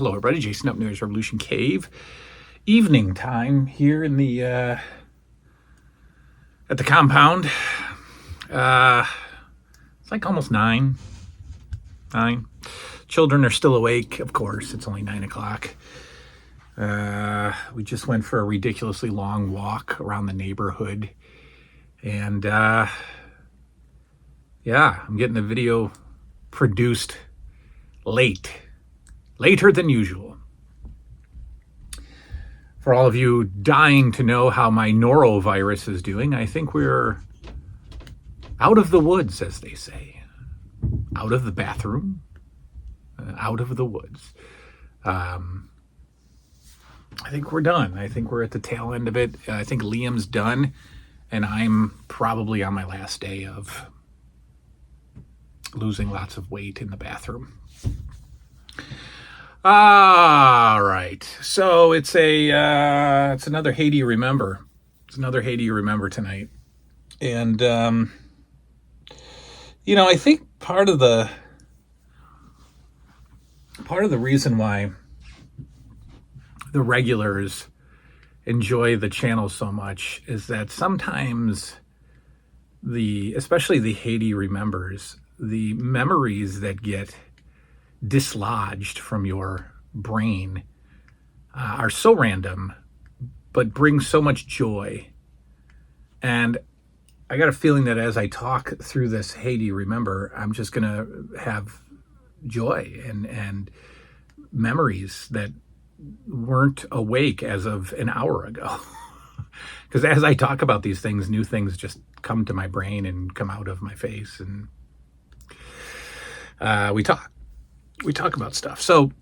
Hello, everybody. Jason up Noise Revolution Cave. Evening time here in the at the compound. It's like almost 9. Children are still awake, of course. It's only 9 o'clock. We just went for a ridiculously long walk around the neighborhood, and yeah, I'm getting the video produced later than usual. For all of you dying to know how my norovirus is doing, I think we're out of the woods, as they say. Out of the bathroom, out of the woods. I think we're done. I think we're at the tail end of it. I think Liam's done, and I'm probably on my last day of losing lots of weight in the bathroom. All right. So it's another 80's Remember. It's another 80's Remember tonight. And I think part of the reason why the regulars enjoy the channel so much is that sometimes especially the 80's Remembers, the memories that get dislodged from your brain are so random, but bring so much joy. And I got a feeling that as I talk through this 80's Remember, I'm just going to have joy and memories that weren't awake as of an hour ago. Because as I talk about these things, new things just come to my brain and come out of my face, and we talk about stuff. So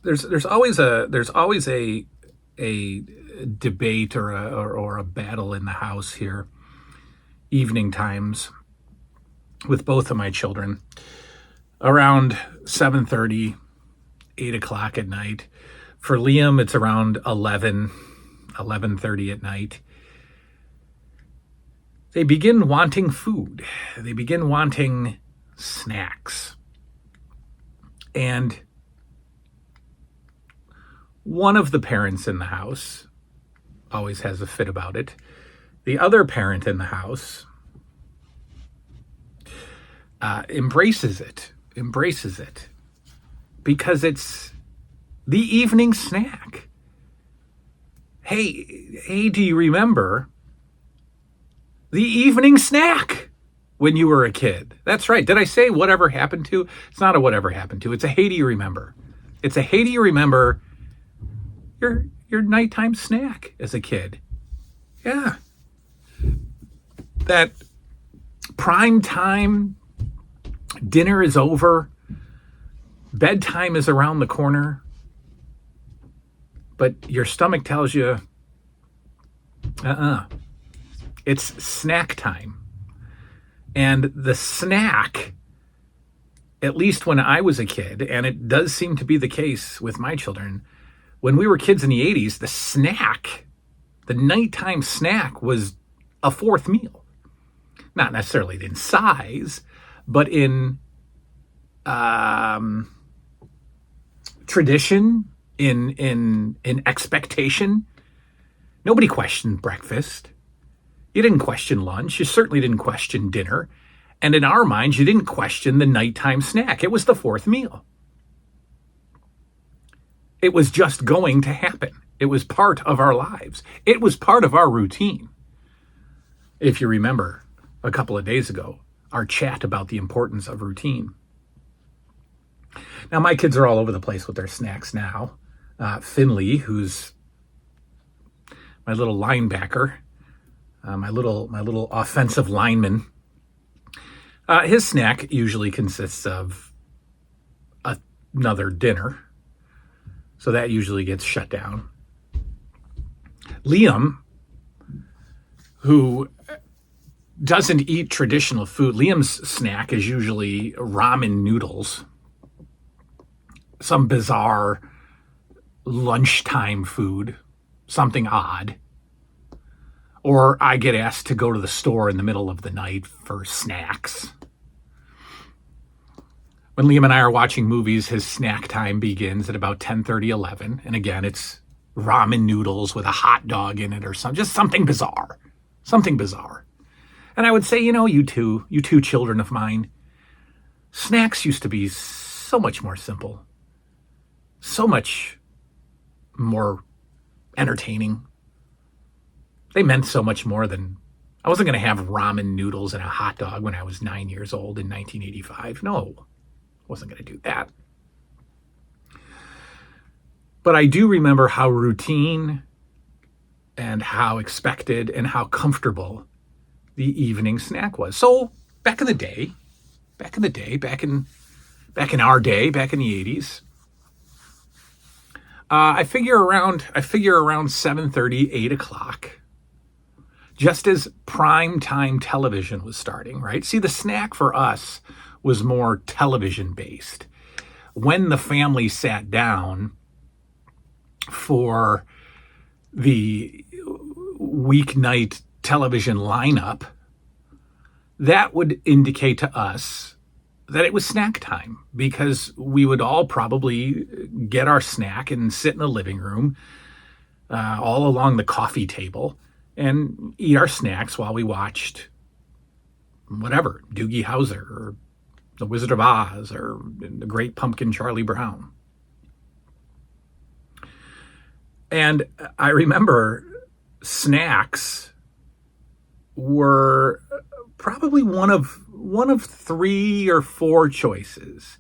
there's always a debate or a battle in the house here, evening times, with both of my children, around 7:30, 8 o'clock at night. For Liam, it's around 11:30 at night. They begin wanting food. They begin wanting snacks. And one of the parents in the house always has a fit about it. The other parent in the house embraces it, because it's the evening snack. Hey, do you remember the evening snack when you were a kid? That's right. Did I say whatever happened to? It's not a whatever happened to. It's a 80's Remember. It's a 80's Remember your nighttime snack as a kid. Yeah. That prime time, dinner is over, bedtime is around the corner, but your stomach tells you, it's snack time. And the snack, at least when I was a kid, and it does seem to be the case with my children, when we were kids in the 80's, the nighttime snack was a fourth meal. Not necessarily in size, but in tradition, in expectation. Nobody questioned breakfast. You didn't question lunch. You certainly didn't question dinner. And in our minds, you didn't question the nighttime snack. It was the fourth meal. It was just going to happen. It was part of our lives. It was part of our routine. If you remember a couple of days ago, our chat about the importance of routine. Now, my kids are all over the place with their snacks now. Finley, who's my little linebacker, my little offensive lineman, his snack usually consists of another dinner. So that usually gets shut down. Liam, who doesn't eat traditional food, Liam's snack is usually ramen noodles, some bizarre lunchtime food, something odd. Or I get asked to go to the store in the middle of the night for snacks. When Liam and I are watching movies, his snack time begins at about 10:30, 11. And again, it's ramen noodles with a hot dog in it or something, just something bizarre. Something bizarre. And I would say, you two children of mine, snacks used to be so much more simple, so much more entertaining. They meant so much more than, I wasn't going to have ramen noodles and a hot dog when I was 9 years old in 1985. No, I wasn't going to do that. But I do remember how routine and how expected and how comfortable the evening snack was. So back in our day, back in the 80s, I figure around 7:30, 8 o'clock, just as prime time television was starting, right? See, the snack for us was more television based. When the family sat down for the weeknight television lineup, that would indicate to us that it was snack time, because we would all probably get our snack and sit in the living room all along the coffee table and eat our snacks while we watched whatever, Doogie Howser or The Wizard of Oz or The Great Pumpkin Charlie Brown. And I remember snacks were probably one of 3 or 4 choices.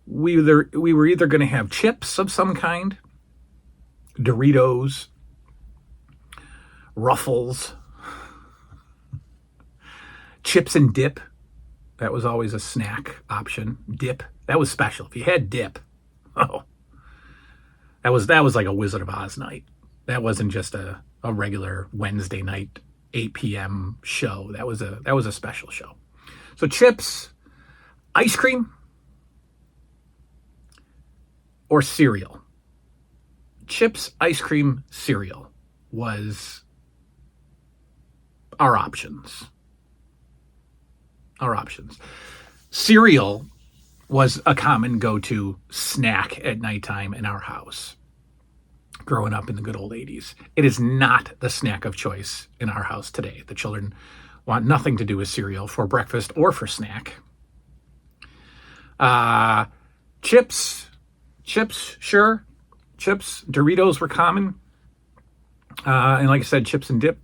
We were either going to have chips of some kind, Doritos, Ruffles, chips and dip. That was always a snack option. Dip, that was special. If you had dip, that was like a Wizard of Oz night. That wasn't just a regular Wednesday night 8 p.m. show. That was a special show. So chips, ice cream, or cereal. Chips, ice cream, cereal was our options. Cereal was a common go-to snack at nighttime in our house growing up in the good old 80s. It is not the snack of choice in our house today. The children want nothing to do with cereal for breakfast or for snack. Chips, sure. Chips, Doritos were common. And like I said, chips and dip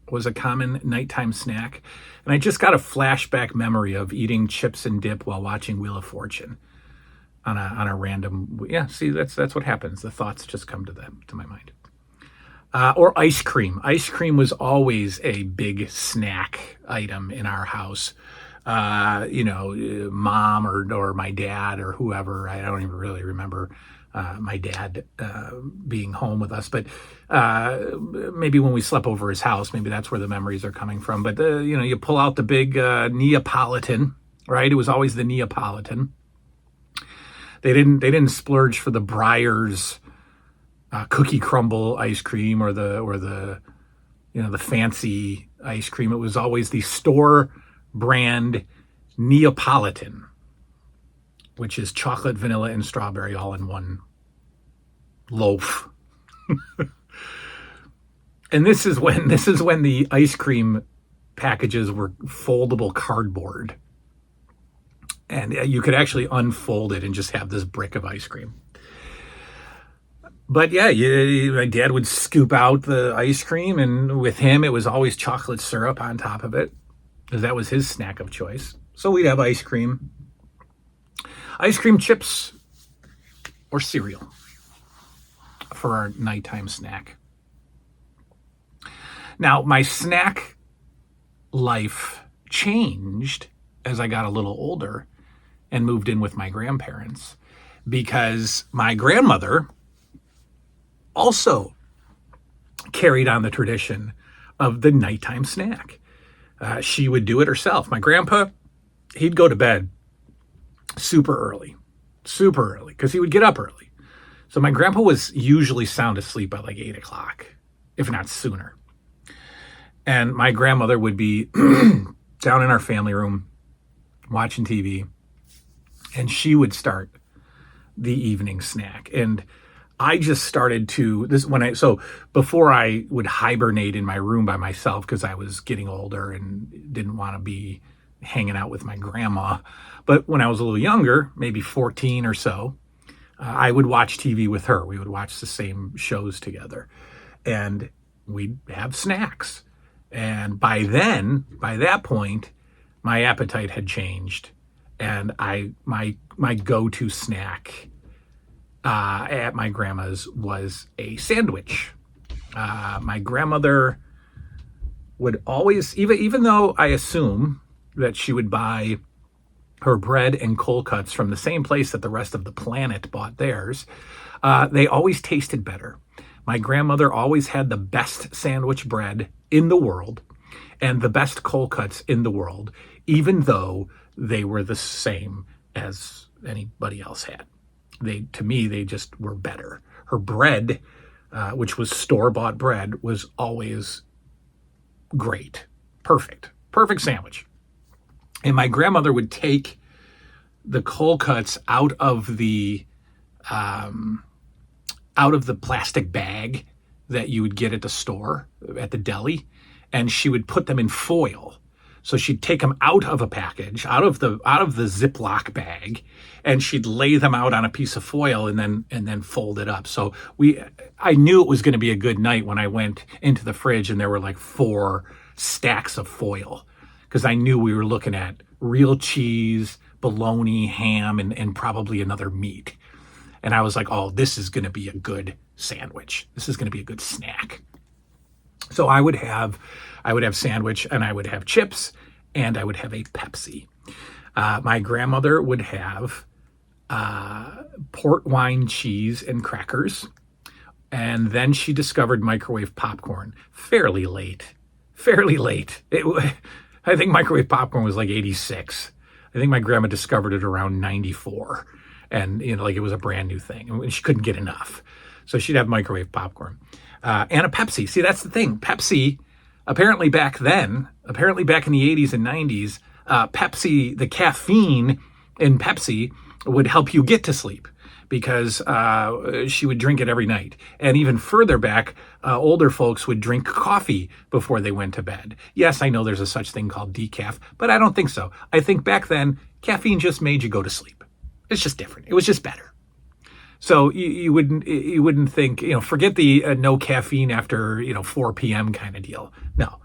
was a common nighttime snack. And I just got a flashback memory of eating chips and dip while watching Wheel of Fortune on a random, see, that's what happens. The thoughts just come to my mind. Or ice cream. Ice cream was always a big snack item in our house. Mom or my dad or whoever, I don't even really remember my dad being home with us, but maybe when we slept over his house, maybe that's where the memories are coming from. But you pull out the big Neapolitan, right? It was always the Neapolitan. They didn't splurge for the Breyers cookie crumble ice cream or the fancy ice cream. It was always the store brand Neapolitan, which is chocolate, vanilla, and strawberry all in one loaf. And this is when the ice cream packages were foldable cardboard. And you could actually unfold it and just have this brick of ice cream. But yeah, my dad would scoop out the ice cream, and with him, it was always chocolate syrup on top of it, because that was his snack of choice. So we'd have ice cream, chips, or cereal for our nighttime snack. Now, my snack life changed as I got a little older and moved in with my grandparents, because my grandmother also carried on the tradition of the nighttime snack. She would do it herself. My grandpa, he'd go to bed super early, because he would get up early. So my grandpa was usually sound asleep by like 8 o'clock, if not sooner. And my grandmother would be down in our family room watching TV. and she would start the evening snack. And I just started to before I would hibernate in my room by myself because I was getting older and didn't want to be hanging out with my grandma. But when I was a little younger, maybe 14 or so, I would watch TV with her. We would watch the same shows together, and we'd have snacks. And by that point, my appetite had changed, and my go-to snack at my grandma's was a sandwich. My grandmother would always, even though I assume that she would buy her bread and cold cuts from the same place that the rest of the planet bought theirs, they always tasted better. My grandmother always had the best sandwich bread in the world and the best cold cuts in the world, even though they were the same as anybody else had. To me, they just were better. Her bread, which was store-bought bread, was always great. Perfect sandwich. And my grandmother would take the cold cuts out of the plastic bag that you would get at the store, at the deli, and she would put them in foil. So she'd take them out of a package, out of the Ziploc bag, and she'd lay them out on a piece of foil and then fold it up. So I knew it was going to be a good night when I went into the fridge and there were like 4 stacks of foil, because I knew we were looking at real cheese, bologna, ham, and probably another meat. And I was like, oh, this is going to be a good sandwich. This is going to be a good snack. So I would have sandwich, and I would have chips, and I would have a Pepsi. My grandmother would have port wine, cheese, and crackers. And then she discovered microwave popcorn fairly late. I think microwave popcorn was like 86. I think my grandma discovered it around 94. And, like it was a brand new thing. And she couldn't get enough. So she'd have microwave popcorn. And a Pepsi. See, that's the thing. Pepsi, apparently back in the 80s and 90s, Pepsi, the caffeine in Pepsi would help you get to sleep, because she would drink it every night. And even further back, older folks would drink coffee before they went to bed. Yes, I know there's a such thing called decaf, but I don't think so. I think back then, caffeine just made you go to sleep. It's just different. It was just better. So you wouldn't think, forget the no caffeine after 4 p.m. kind of deal. No,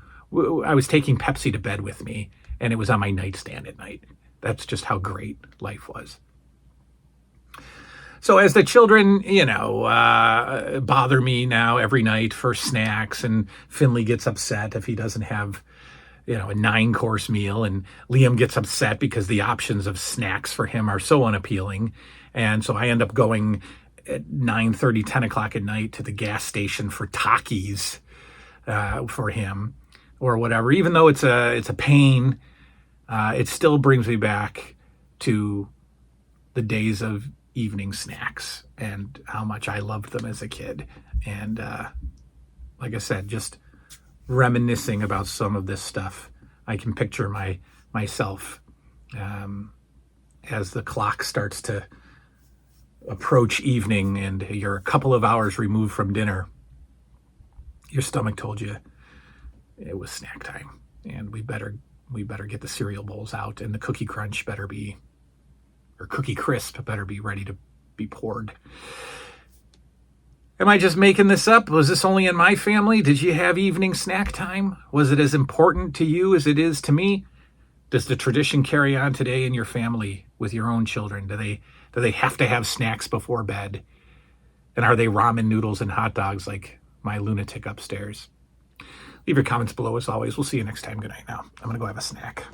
I was taking Pepsi to bed with me, and it was on my nightstand at night. That's just how great life was. So as the children, bother me now every night for snacks, and Finley gets upset if he doesn't have, a 9-course meal, and Liam gets upset because the options of snacks for him are so unappealing. And so I end up going at 9:30, 10 o'clock at night to the gas station for Takis for him or whatever. Even though it's a pain, it still brings me back to the days of evening snacks and how much I loved them as a kid. And like I said, just reminiscing about some of this stuff, I can picture myself as the clock starts to approach evening and you're a couple of hours removed from dinner. Your stomach told you it was snack time, and we better get the cereal bowls out, and the Cookie Crunch Cookie Crisp better be ready to be poured. Am I just making this up? Was this only in my family? Did you have evening snack time? Was it as important to you as it is to me? Does the tradition carry on today in your family with your own children? Do they have to have snacks before bed? And are they ramen noodles and hot dogs like my lunatic upstairs? Leave your comments below as always. We'll see you next time. Good night now. I'm going to go have a snack.